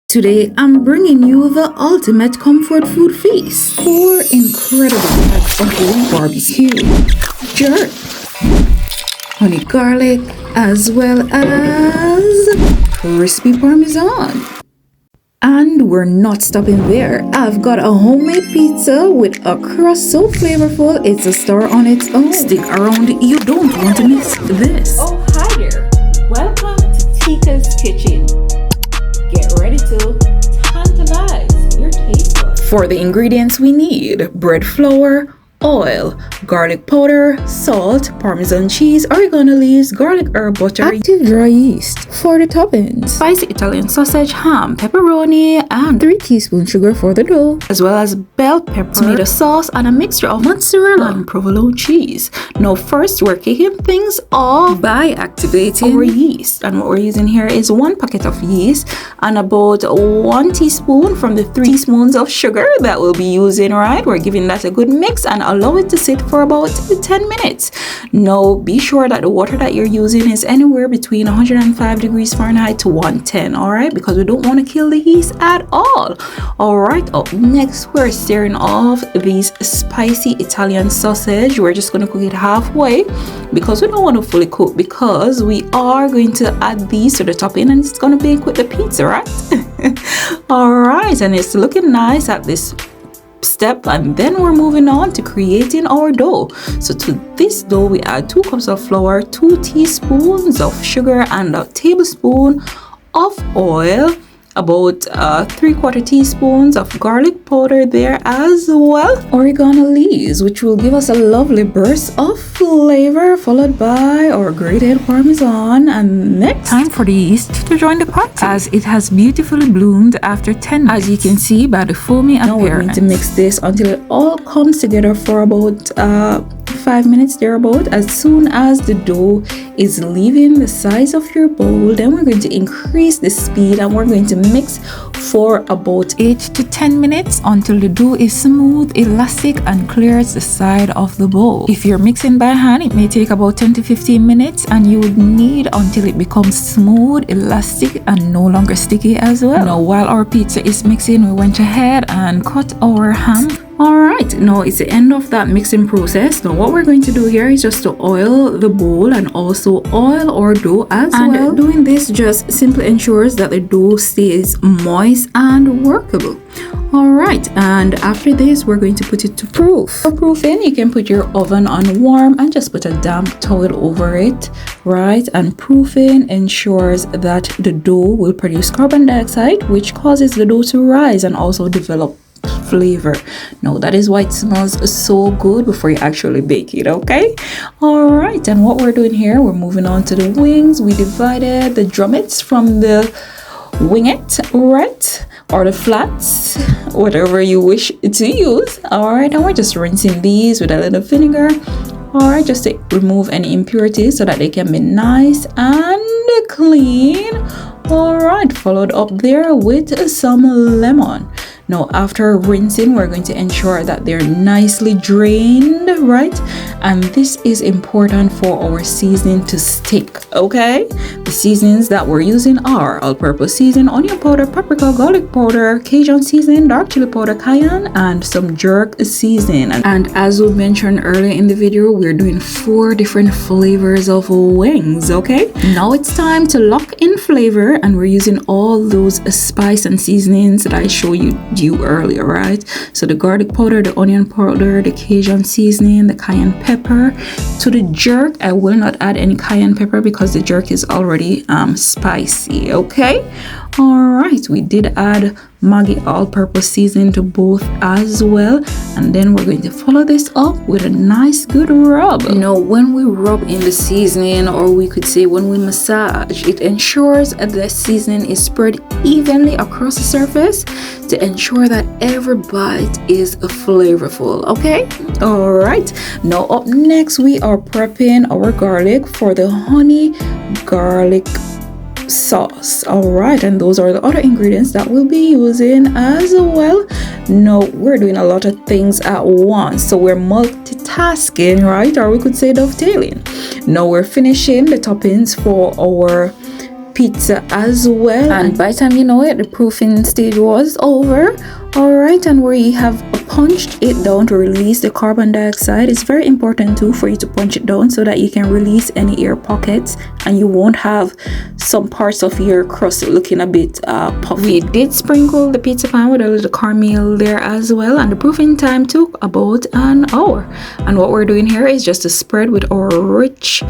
Today, I'm bringing you the ultimate comfort food feast. 4 incredible types of wing barbecue, jerk, honey garlic, as well as crispy Parmesan. And we're not stopping there. I've got a homemade pizza with a crust so flavorful it's a star on its own. Stick around, you don't want to miss this. Oh, hi there. Welcome to Tika's Kitchen. Get ready to tantalize your taste buds. For the ingredients we need: bread flour, oil, garlic powder, salt, Parmesan cheese, oregano leaves, garlic herb butter, active dry yeast. For the toppings: spicy Italian sausage, ham, pepperoni, and 3 teaspoons sugar for the dough, as well as bell pepper, tomato sauce, and a mixture of mozzarella and provolone cheese. Now first, we're kicking things off by activating our yeast, and what we're using here is 1 packet of yeast and about 1 teaspoon from the 3 teaspoons of sugar that we'll be using. Right, we're giving that a good mix and allow it to sit for about 10 minutes. Now be sure that the water that you're using is anywhere between 105 degrees Fahrenheit to 110, all right, because we don't want to kill the yeast at all. All right, up next, we're stirring off these spicy Italian sausage. We're just going to cook it halfway because we don't want to fully cook, because we are going to add these to the topping and it's going to bake with the pizza, right? All right, and it's looking nice at this step, and then we're moving on to creating our dough. So to this dough we add 2 cups of flour, 2 teaspoons of sugar, and a tablespoon of oil, about 3/4 teaspoons of garlic powder there, as well oregano leaves, which will give us a lovely burst of flavor, followed by our grated Parmesan. And next, time for the yeast to join the party, as it has beautifully bloomed after 10 minutes, as you can see by the foamy appearance. Now we're going to mix this until it all comes together for about 5 minutes thereabout. As soon as the dough is leaving the size of your bowl, then we're going to increase the speed and we're going to mix for about 8 to 10 minutes until the dough is smooth, elastic, and clears the side of the bowl. If you're mixing by hand, it may take about 10 to 15 minutes, and you would need until it becomes smooth, elastic, and no longer sticky as well. Now while our pizza is mixing, we went ahead and cut our ham. Alright, now it's the end of that mixing process. Now what we're going to do here is just to oil the bowl and also oil our dough as well. And doing this just simply ensures that the dough stays moist and workable. Alright, and after this we're going to put it to proof. For proofing, you can put your oven on warm and just put a damp towel over it, right? And proofing ensures that the dough will produce carbon dioxide, which causes the dough to rise and also develop flavor. Now that is why it smells so good before you actually bake it, okay? All right, and what we're doing here, we're moving on to the wings. We divided the drumettes from the wingette, right, or the flats, whatever you wish to use. All right, and we're just rinsing these with a little vinegar, all right, just to remove any impurities so that they can be nice and clean. All right, followed up there with some lemon. Now after rinsing, we're going to ensure that they're nicely drained, right? And this is important for our seasoning to stick, okay? The seasonings that we're using are all-purpose seasoning, onion powder, paprika, garlic powder, Cajun seasoning, dark chili powder, cayenne, and some jerk seasoning. And as we mentioned earlier in the video, we're doing 4 different flavors of wings, okay? Now it's time to lock in flavor, and we're using all those spice and seasonings that I showed you earlier, right? So the garlic powder, the onion powder, the Cajun seasoning, the cayenne pepper. To the jerk, I will not add any cayenne pepper because the jerk is already spicy, okay? All right, we did add Maggi all-purpose seasoning to both as well, and then we're going to follow this up with a nice good rub. Now when we rub in the seasoning, or we could say when we massage, it ensures that the seasoning is spread evenly across the surface to ensure that every bite is flavorful, okay? All right, now up next we are prepping our garlic for the honey garlic sauce. All right, and those are the other ingredients that we'll be using as well. No, we're doing a lot of things at once, so we're multitasking, right? Or we could say dovetailing. Now we're finishing the toppings for our pizza as well, and by the time you know it, the proofing stage was over. All right, and we have punched it down to release the carbon dioxide. It's very important too for you to punch it down so that you can release any air pockets and you won't have some parts of your crust looking a bit puffy. We did sprinkle the pizza pan with a little caramel there as well, and the proofing time took about an hour. And what we're doing here is just to spread with our rich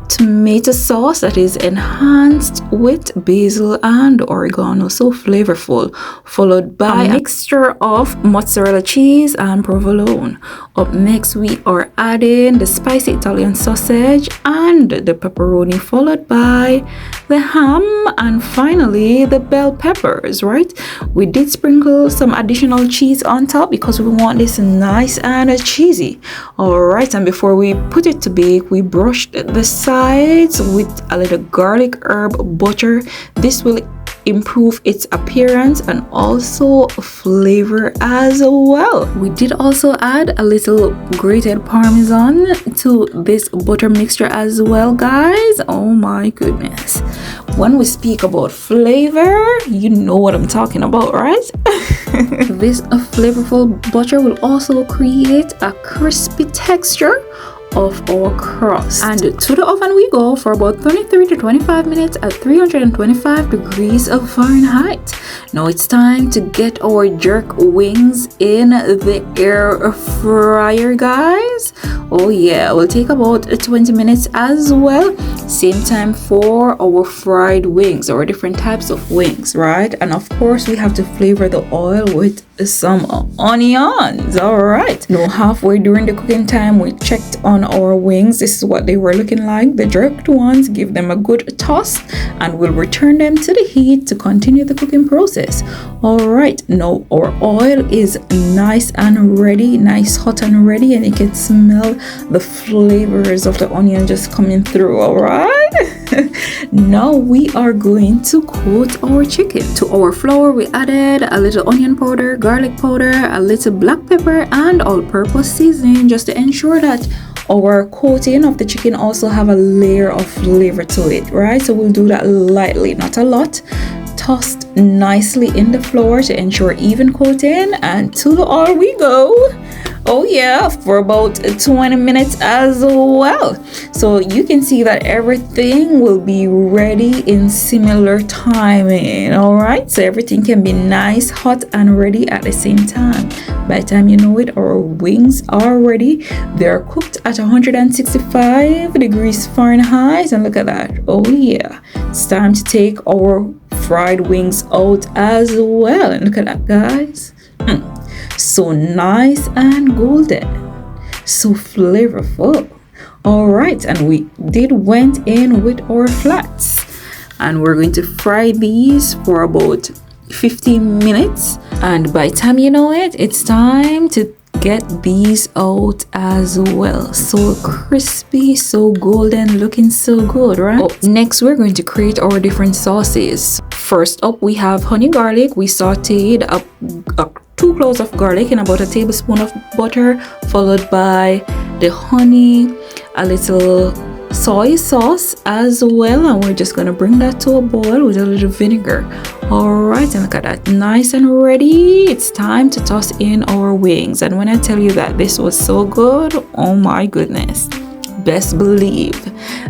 tomato sauce that is enhanced with basil and oregano, so flavorful, followed by a mixture of mozzarella cheese and provolone. Up next, we are adding the spicy Italian sausage and the pepperoni, followed by the ham, and finally the bell peppers. Right, we did sprinkle some additional cheese on top because we want this nice and cheesy. All right, and before we put it to bake, we brushed the sides with a little garlic herb butter. This will improve its appearance and also flavor as well. We did also add a little grated Parmesan to this butter mixture as well, guys. Oh my goodness, when we speak about flavor, you know what I'm talking about, right? This flavorful butter will also create a crispy texture of our crust, and to the oven we go for about 23 to 25 minutes at 325 degrees of Fahrenheit. Now it's time to get our jerk wings in the air fryer, guys. Oh yeah, will take about 20 minutes as well. Same time for our fried wings, or different types of wings, right? And of course we have to flavor the oil with some onions. All right, now halfway during the cooking time, we checked on our wings. This is what they were looking like, the jerked ones. Give them a good toss and we'll return them to the heat to continue the cooking process. All right, now our oil is nice and ready, nice hot and ready, and you can smell the flavors of the onion just coming through. All right, now we are going to coat our chicken. To our flour we added a little onion powder, garlic powder, a little black pepper, and all-purpose seasoning, just to ensure that our coating of the chicken also have a layer of flavor to it, right? So we'll do that lightly, not a lot. Tossed nicely in the flour to ensure even coating, and to the oil we go. Oh yeah, for about 20 minutes as well. So you can see that everything will be ready in similar timing. All right, so everything can be nice, hot and ready at the same time. By the time you know it, our wings are ready. They're cooked at 165 degrees Fahrenheit, and look at that. Oh yeah, it's time to take our fried wings out as well, and look at that, guys. So nice and golden, so flavorful. All right, and we did went in with our flats, and we're going to fry these for about 15 minutes, and by the time you know it, it's time to get these out as well. So crispy, so golden, looking so good, right? Oh, next we're going to create our different sauces. First up, we have honey garlic. We sauteed a 2 cloves of garlic in about a tablespoon of butter, followed by the honey, a little soy sauce as well, and we're just gonna bring that to a boil with a little vinegar. All right, and look at that, nice and ready. It's time to toss in our wings, and when I tell you that this was so good, oh my goodness, best believe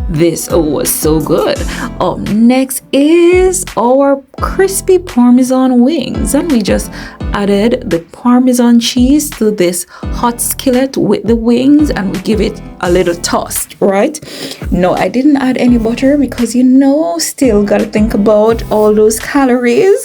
this was so good. Up next is our crispy Parmesan wings, and we just added the Parmesan cheese to this hot skillet with the wings, and we give it a little toast, right? No, I didn't add any butter because, you know, still gotta think about all those calories.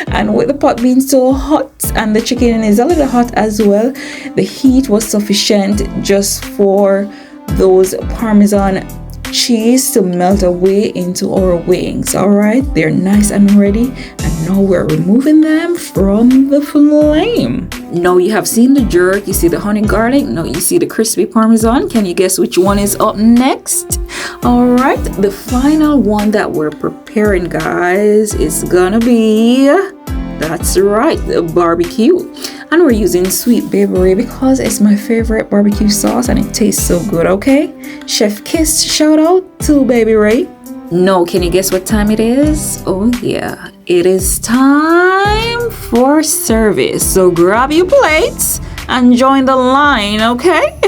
And with the pot being so hot and the chicken is a little hot as well, the heat was sufficient just for those Parmesan cheese to melt away into our wings. All right, they're nice and ready, and now we're removing them from the flame. Now you have seen the jerk, you see the honey garlic, now you see the crispy Parmesan. Can you guess which one is up next? All right, the final one that we're preparing, guys, is gonna be, that's right, the barbecue. And we're using sweet baby Ray because it's my favorite barbecue sauce and it tastes so good. Okay, Chef Kiss, shout out to Baby Ray. No, can you guess what time it is? Oh yeah, it is time for service. So grab your plates and join the line, okay?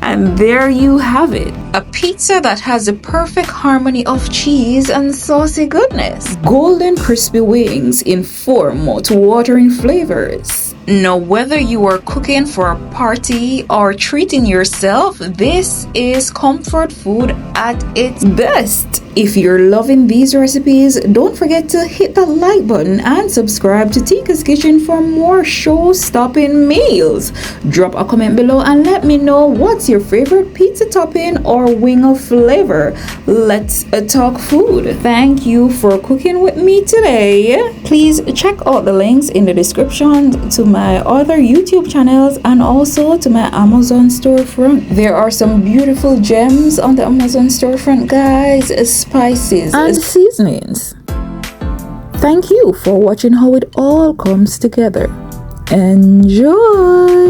And there you have it. A pizza that has the perfect harmony of cheese and saucy goodness. Golden crispy wings in 4 mouth-watering flavors. Now, whether you are cooking for a party or treating yourself, this is comfort food at its best. If you're loving these recipes, don't forget to hit that like button and subscribe to Tika's Kitchen for more show-stopping meals. Drop a comment below and let me know what's your favorite pizza topping or wing of flavor. Let's talk food. Thank you for cooking with me today. Please check out the links in the description to my other YouTube channels and also to my Amazon storefront. There are some beautiful gems on the Amazon storefront, guys. Spices and seasonings. Thank you for watching how it all comes together. Enjoy!